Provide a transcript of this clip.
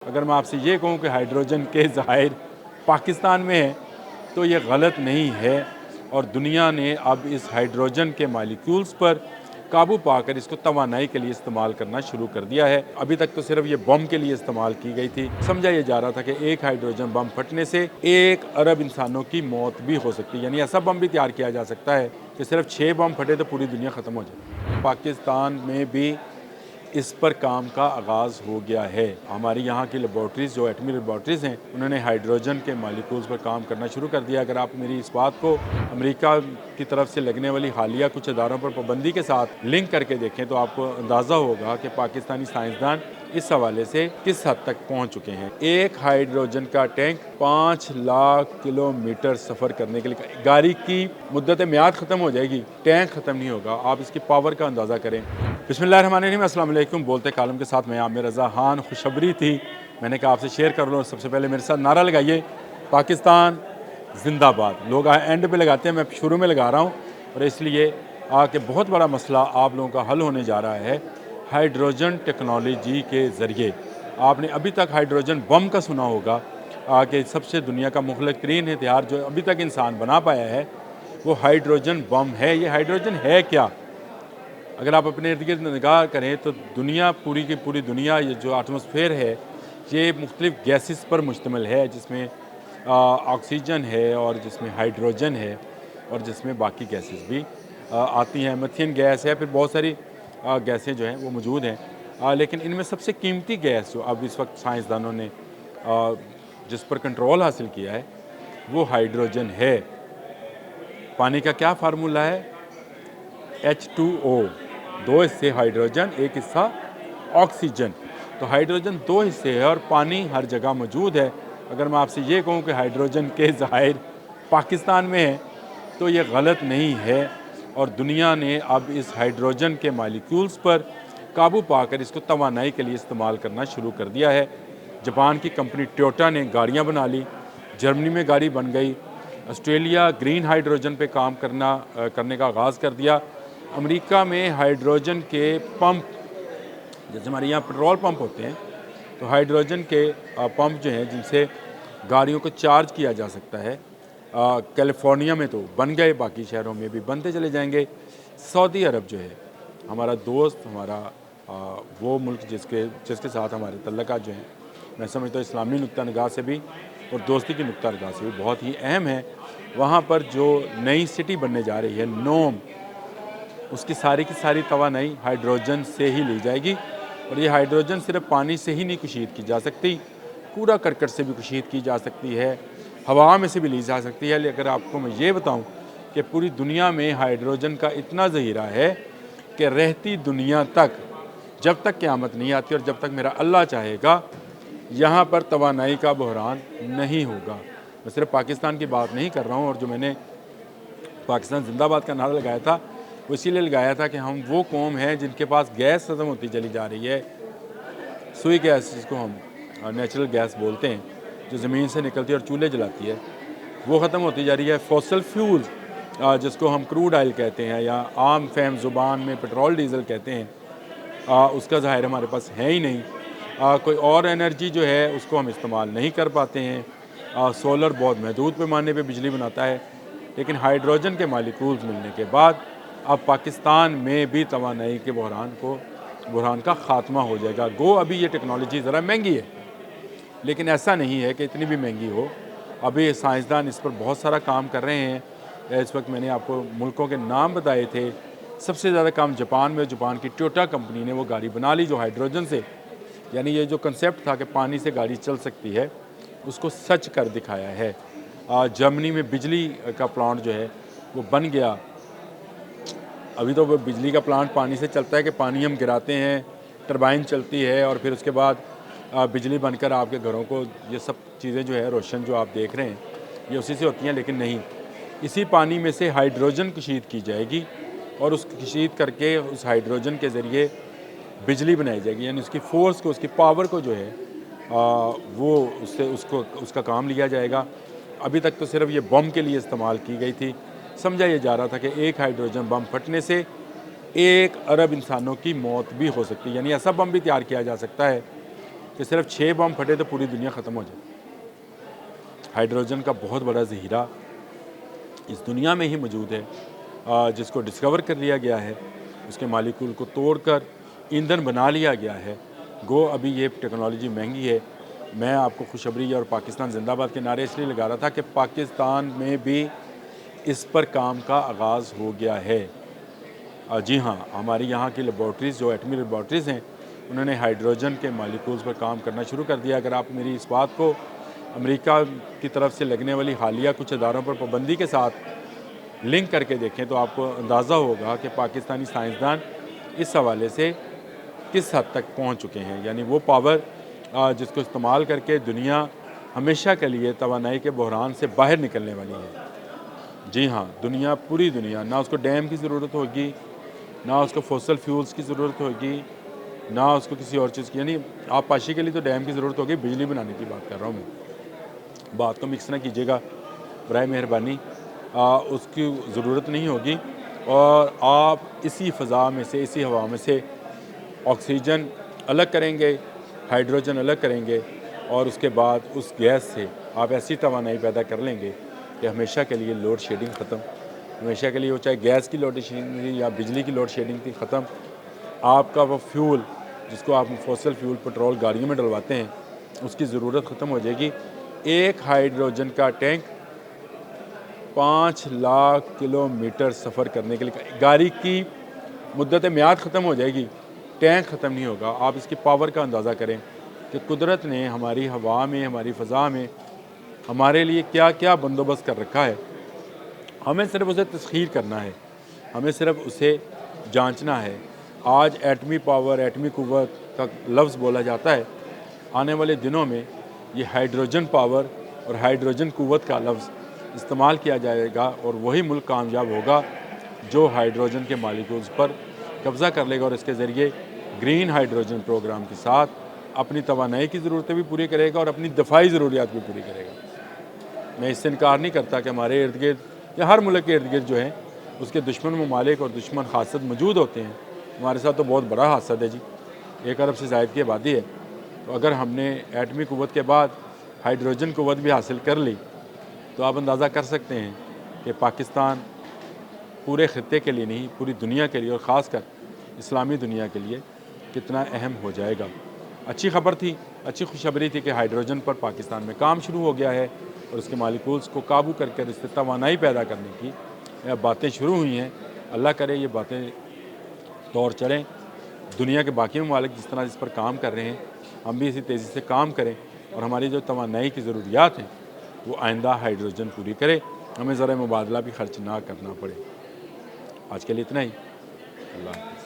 अगर मैं आपसे ये कहूँ कि हाइड्रोजन के ज़खायर पाकिस्तान में है तो ये गलत नहीं है और दुनिया ने अब इस हाइड्रोजन के मालिक्यूल्स पर काबू पाकर इसको तवानाई के लिए इस्तेमाल करना शुरू कर दिया है। अभी तक तो सिर्फ ये बम के लिए इस्तेमाल की गई थी। समझा ये जा रहा था कि एक हाइड्रोजन बम फटने से 1 अरब इंसानों की मौत भी हो सकती है, यानी ऐसा बम भी तैयार किया जा सकता है कि सिर्फ 6 बम फटे तो पूरी दुनिया ख़त्म हो जाए। पाकिस्तान में भी इस पर काम का आगाज़ हो गया है। हमारी यहाँ की लेबॉर्ट्रीज़ जो एटमी लेबॉर्ट्रीज़ हैं, उन्होंने हाइड्रोजन के मालिक्यूल्स पर काम करना शुरू कर दिया। अगर आप मेरी इस बात को अमेरिका की तरफ से लगने वाली हालिया कुछ इदारों पर पाबंदी के साथ लिंक करके देखें तो आपको अंदाज़ा होगा कि पाकिस्तानी साइंसदान इस हवाले से किस हद तक पहुँच चुके हैं। एक हाइड्रोजन का टैंक 5 लाख किलोमीटर सफ़र करने के लिए, गाड़ी की मुद्दत मियाद ख़त्म हो जाएगी, टैंक ख़त्म नहीं होगा। आप इसकी पावर का अंदाज़ा करें। बिस्मिल्लाहिर्रहमानिर्रहीम, अस्सलाम वालेकुम। बोलते कालम के साथ मैं आमिर रज़ा खान। खुशखबरी थी, मैंने कहा आपसे शेयर कर लो। सबसे पहले मेरे साथ नारा लगाइए, पाकिस्तान जिंदाबाद। लोग एंड पे लगाते हैं, मैं शुरू में लगा रहा हूँ और इसलिए कि बहुत बड़ा मसला आप लोगों का हल होने जा रहा है हाइड्रोजन टेक्नोलॉजी के ज़रिए। आपने अभी तक हाइड्रोजन बम का सुना होगा कि सबसे दुनिया का मुखलिक तरीन हथियार जो अभी तक इंसान बना पाया है वो हाइड्रोजन बम है। ये हाइड्रोजन है क्या? अगर आप अपने इर्द गिर्द निगाह करें तो दुनिया, पूरी की पूरी दुनिया, ये जो एटमॉस्फेयर है ये मुख्तलिफ़ गैसेस पर मुश्तमिल है, जिसमें ऑक्सीजन है और जिसमें हाइड्रोजन है और जिसमें बाकी गैसेस भी आती हैं। मीथेन गैस है, फिर बहुत सारी गैसें जो हैं वो मौजूद हैं। लेकिन इनमें सबसे कीमती गैस जो अब इस वक्त साइंसदानों ने जिस पर कंट्रोल हासिल किया है वो हाइड्रोजन है। पानी का क्या फार्मूला है? H2O, 2 हिस्से हाइड्रोजन, 1 हिस्सा ऑक्सीजन। तो हाइड्रोजन 2 हिस्से है और पानी हर जगह मौजूद है। अगर मैं आपसे ये कहूँ कि हाइड्रोजन के ज़खायर पाकिस्तान में है तो ये गलत नहीं है और दुनिया ने अब इस हाइड्रोजन के मालिक्यूल्स पर काबू पाकर इसको तवानाई के लिए इस्तेमाल करना शुरू कर दिया है। जापान की कंपनी टोयोटा ने गाड़ियाँ बना ली, जर्मनी में गाड़ी बन गई, ऑस्ट्रेलिया ग्रीन हाइड्रोजन पे काम करने का आगाज़ कर दिया। अमेरिका में हाइड्रोजन के पंप, जैसे हमारे यहाँ पेट्रोल पंप होते हैं, तो हाइड्रोजन के पंप जो हैं जिनसे गाड़ियों को चार्ज किया जा सकता है, कैलिफोर्निया में तो बन गए, बाकी शहरों में भी बनते चले जाएंगे। सऊदी अरब जो है हमारा दोस्त, हमारा वो मुल्क जिसके साथ हमारे तल्लुकात जो हैं, मैं समझता हूँ इस्लामी नुक्ता निगाह से भी और दोस्ती की नुक्ता निगाह से भी बहुत ही अहम है। वहाँ पर जो नई सिटी बनने जा रही है नोम, उसकी सारी की सारी तवानाई हाइड्रोजन से ही ली जाएगी और ये हाइड्रोजन सिर्फ पानी से ही नहीं कुशीद की जा सकती, कूड़ा करकट से भी कुशीद की जा सकती है, हवा में से भी ली जा सकती है। लेकिन आपको मैं ये बताऊं कि पूरी दुनिया में हाइड्रोजन का इतना ज़हीरा है कि रहती दुनिया तक, जब तक क़यामत नहीं आती और जब तक मेरा अल्लाह चाहेगा, यहाँ पर तवानाई का बहरान नहीं होगा। मैं सिर्फ पाकिस्तान की बात नहीं कर रहा हूँ, और जो मैंने पाकिस्तान जिंदाबाद का नारा लगाया था वो इसीलिए लगाया था कि हम वो कौम है जिनके पास गैस ख़त्म होती चली जा रही है। सुई गैस, जिसको हम नेचुरल गैस बोलते हैं, जो ज़मीन से निकलती है और चूल्हे जलाती है, वो ख़त्म होती जा रही है। फॉसल फ्यूल्स, जिसको हम क्रूड ऑयल कहते हैं या आम फहम ज़ुबान में पेट्रोल डीज़ल कहते हैं, उसका ज़ाहिर हमारे पास है ही नहीं। कोई और एनर्जी जो है उसको हम इस्तेमाल नहीं कर पाते हैं। सोलर बहुत महदूद पैमाने पे बिजली बनाता है, लेकिन हाइड्रोजन के मालिक्यूल्स मिलने के बाद अब पाकिस्तान में भी तवानाई के बहरान का ख़ात्मा हो जाएगा। गो अभी ये टेक्नोलॉजी ज़रा महंगी है, लेकिन ऐसा नहीं है कि इतनी भी महंगी हो। अभी साइंसदान इस पर बहुत सारा काम कर रहे हैं। इस वक्त मैंने आपको मुल्कों के नाम बताए थे। सबसे ज़्यादा काम जापान में, जापान की टोयोटा कंपनी ने वो गाड़ी बना ली जो हाइड्रोजन से, यानी ये जो कंसेप्ट था कि पानी से गाड़ी चल सकती है, उसको सच कर दिखाया है। जर्मनी में बिजली का प्लांट जो है वो बन गया। अभी तो वो बिजली का प्लांट पानी से चलता है कि पानी हम गिराते हैं, टरबाइन चलती है और फिर उसके बाद बिजली बनकर आपके घरों को, ये सब चीज़ें जो है रोशन जो आप देख रहे हैं ये उसी से होती हैं। लेकिन नहीं, इसी पानी में से हाइड्रोजन कशीद की जाएगी और उस कशीद करके उस हाइड्रोजन के ज़रिए बिजली बनाई जाएगी, यानी उसकी फ़ोर्स को, उसकी पावर को जो है वो उसका काम लिया जाएगा। अभी तक तो सिर्फ ये बम के लिए इस्तेमाल की गई थी। समझा ये जा रहा था कि एक हाइड्रोजन बम फटने से 1 अरब इंसानों की मौत भी हो सकती है, यानी ऐसा बम भी तैयार किया जा सकता है कि सिर्फ 6 बम फटे तो पूरी दुनिया ख़त्म हो जाए। हाइड्रोजन का बहुत बड़ा ज़हीरा इस दुनिया में ही मौजूद है, जिसको डिस्कवर कर लिया गया है, उसके मालिक्यूल को तोड़कर ईंधन बना लिया गया है। गो अभी ये टेक्नोलॉजी महंगी है। मैं आपको खुशखबरी और पाकिस्तान जिंदाबाद के नारे इसलिए लगा रहा था कि पाकिस्तान में भी इस पर काम का आगाज़ हो गया है। जी हाँ, हमारी यहाँ की लेबॉर्ट्रीज़ जो एटमी लेबॉर्ट्रीज़ हैं, उन्होंने हाइड्रोजन के मालिक्यूल्स पर काम करना शुरू कर दिया। अगर आप मेरी इस बात को अमेरिका की तरफ से लगने वाली हालिया कुछ इदारों पर पाबंदी के साथ लिंक करके देखें तो आपको अंदाज़ा होगा कि पाकिस्तानी साइंसदान इस हवाले से किस हद तक पहुँच चुके हैं। यानी वो पावर जिसको इस्तेमाल करके दुनिया हमेशा के लिए तवानाई के बहरान से बाहर निकलने वाली है। जी हाँ, दुनिया, पूरी दुनिया, ना उसको डैम की ज़रूरत होगी, ना उसको फॉसल फ्यूल्स की ज़रूरत होगी, ना उसको किसी और चीज़ की। यानी आबपाशी के लिए तो डैम की ज़रूरत होगी, बिजली बनाने की बात कर रहा हूँ मैं। बात को मिक्स ना कीजिएगा बराए मेहरबानी, उसकी ज़रूरत नहीं होगी। और आप इसी फ़ज़ा में से, इसी हवा में से ऑक्सीजन अलग करेंगे, हाइड्रोजन अलग करेंगे और उसके बाद उस गैस से आप ऐसी तवानाई पैदा कर लेंगे कि हमेशा के लिए लोड शेडिंग ख़त्म। हमेशा के लिए वो चाहे गैस की लोड शेडिंग थी या बिजली की लोड शेडिंग थी, ख़त्म। आपका वो फ्यूल जिसको आप फॉसल फ्यूल पेट्रोल गाड़ियों में डलवाते हैं, उसकी ज़रूरत ख़त्म हो जाएगी। एक हाइड्रोजन का टैंक 5 लाख किलोमीटर सफ़र करने के लिए, गाड़ी की मुद्दत म्याद ख़त्म हो जाएगी, टैंक ख़त्म नहीं होगा। आप इसकी पावर का अंदाज़ा करें कि कुदरत ने हमारी हवा में, हमारी फ़ज़ा में हमारे लिए क्या क्या बंदोबस्त कर रखा है। हमें सिर्फ उसे तस्खीर करना है, हमें सिर्फ उसे जांचना है। आज एटमी पावर, एटमी क़ुव्वत का लफ्ज़ बोला जाता है, आने वाले दिनों में ये हाइड्रोजन पावर और हाइड्रोजन क़ुव्वत का लफ्ज़ इस्तेमाल किया जाएगा और वही मुल्क कामयाब होगा जो हाइड्रोजन के मालिक्यूल्स पर कब्ज़ा कर लेगा और इसके ज़रिए ग्रीन हाइड्रोजन प्रोग्राम के साथ अपनी तवानाई की ज़रूरतें भी पूरी करेगा और अपनी दफ़ाई ज़रूरियात भी पूरी करेगा। मैं इससे इनकार नहीं करता कि हमारे इर्द गिर्द या हर मुल्क के इर्द गिर्द जो है उसके दुश्मन ममालिक और दुश्मन खासत मौजूद होते हैं। हमारे साथ तो बहुत बड़ा हादसा है जी, 1 अरब से ज़ायद की आबादी है। तो अगर हमने एटमी क़ुव्वत के बाद हाइड्रोजन क़ुव्वत भी हासिल कर ली तो आप अंदाज़ा कर सकते हैं कि पाकिस्तान पूरे ख़ित्ते के लिए नहीं, पूरी दुनिया के लिए और ख़ासकर इस्लामी दुनिया के लिए कितना अहम हो जाएगा। अच्छी खबर थी, अच्छी खुशखबरी थी कि हाइड्रोजन पर पाकिस्तान में काम शुरू हो गया है और उसके मालिक्यूल्स को काबू करके इससे तवानाई पैदा करने की बातें शुरू हुई हैं। अल्लाह करे ये बातें दौर चढ़ें, दुनिया के बाकी ममालिक जिस तरह इस पर काम कर रहे हैं, हम भी इसी तेज़ी से काम करें और हमारी जो तवानाई की ज़रूरियात हैं वो आइंदा हाइड्रोजन पूरी करे, हमें ज़रा मुबादला भी खर्च ना करना पड़े। आज के लिए इतना ही। अल्लाह।